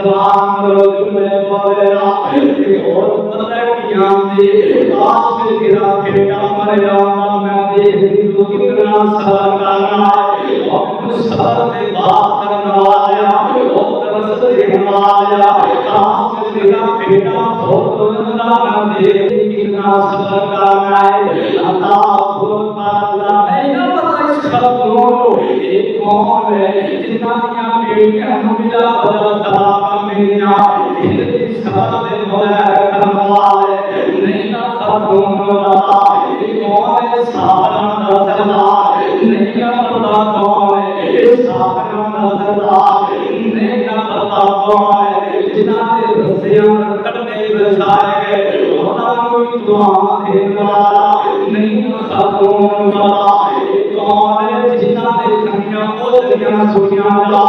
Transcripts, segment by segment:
سلام رسول بولنا اور ملکیاں دی آس میں گرا کھیٹا مریم میں دیکھ تو کتنا صبر کرنا اور صبر سے بات کرنا آیا اور ترس دیکھنا آیا آس میں گرا کھیٹا اور اللہ میں دیکھ کتنا صبر کرنا ہے اللہ بہت پالا نہیں نہ پتا اس خطروں ایک کون ہے جتنا دیا پیڑیاں ملا بدل خرابہ میریا تیرے صبر دے مولا کرنا ہے نہیں نہ خطروں اللہ ایک کون ہے صابران نظردار نہیں نہ پتا کون ہے صابران نظردار نہیں نہ پتا کون ہے جتنا دے رسیاں کٹنے بچائے گئے اللہ کوئی دعا دینے والا نہیں نہ خطروں اللہ ایک کون ہے جتنا دے کھنیاں اوزریاں سنیاں جا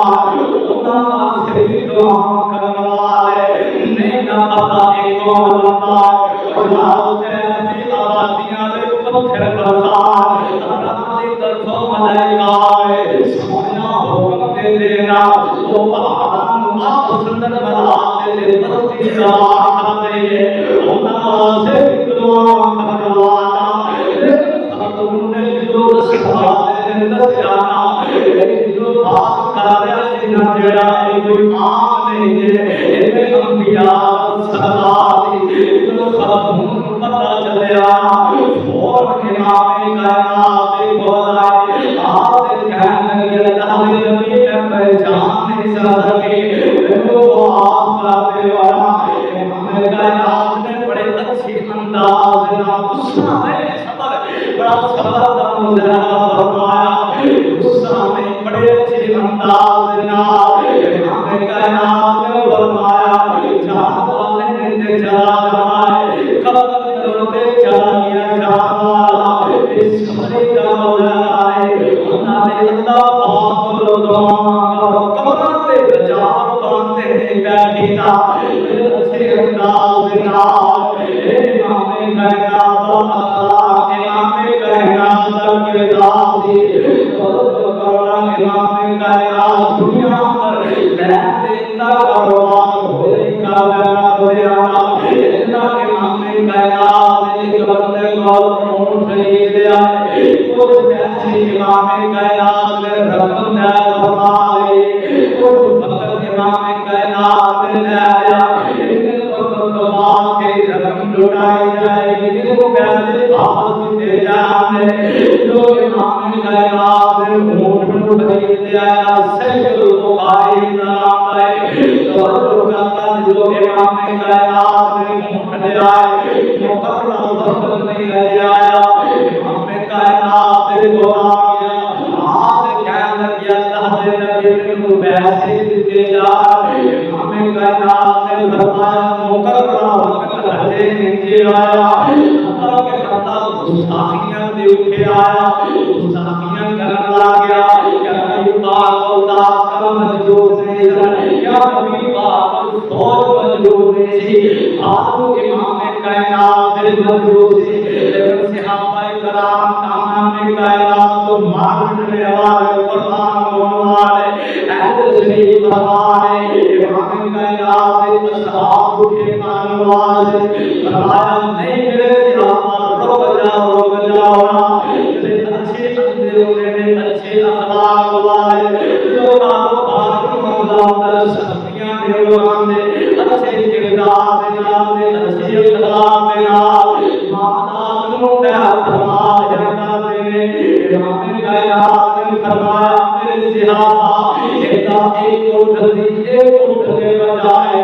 اللہ سے بھی دعا کرنے والے نہیں نہ پتا ایک کون اللہ اللہ تیرے آبادیاں دے پتھر برسار اللہ دی طرفوں ملائکہ سونیا حکم دے دینا وہ پہاڑاں آپ سندر بنا دے برتی جا دے اللہ سے بھی دعا کرنے والا لیکن خاتون نے جو رسالہ دے دسیانا لیکن جو بات کر رہا سینہ جڑا ہے کوئی عام نہیں ہے ایک انبیاء صداتی جو خاتون پتہ چلے اور امام کائنات بولائے آپ کہنے لگے اللہ نبی میں پہچان نہیں سکے وہ آپ کا دیوانا امام کائنات نے بڑے اچھی انداز نہ غصہ میں صبر بڑا صبر کا مظاہرہ فرمایا غصہ میں بڑے اچھی انداز نہ امام کائنات نے فرمایا جہاں والے نے چلا جائے قبر کرتے چلا گیا جہاں اس صبری کا مولا ہے انہاں نے اللہ پاک کو دعا قبر پہ بجار باندھے بیٹھی تھا اچھے انداز نہ امام کائنات امام کائنات کے داسی امام کائنات دنیا پر رہتے نہ کاروبار ہوئے کاروبار ہوئے آنا امام کائنات ایک بندے کو اونٹ خرید لیا کچھ پیسے امام کائنات نے رقم دے فرمائی کچھ فقط امام کائنات نے آیا ان کو بعد کے رقم لوٹائی جائے گی جن کو پیسے واپس دے جانے جو امام کائنات نے اونٹ خرید لیا سید البخاری نام ہے جو جو امام کائنات نے اونٹ لے آئے مقرر وقت نہیں لے آیا امام کائنات کو آ گیا آپ کہنے لگے اللہ کے نبی نے پیسے دیتے جا امام کائنات نے فرمایا مقرر وقت ہجے نہیں آیا اللہ کے بندہ گستاخیاں دے اٹھے آیا گستاخیاں کرنے لگا کیا نبی پاک اللہ کا مجلوس نہیں کیا نبی پاک فوج مجلوس نہیں آپ امام کائنات مجلوس لیکن صحابہ کرام تمام کائنات کو ماننے والے قرآن بولنے والے اہل شریف ہمارے امام کائنات اصحاب کے ماننے والے فرمایا نہیں میرے صحابہ رک جاؤ اچھے بندے ہوئے اچھے اخلاق والے جو کاروبار کی معاملات سختیاں دیوانے اچھے کردار دیوانے اچھے اخلاق دیوانے معاملات کو تیار فرمایا کرتے ہیں امام کائنات نے فرمایا میرے صحابہ ایک اونٹ کے بجائے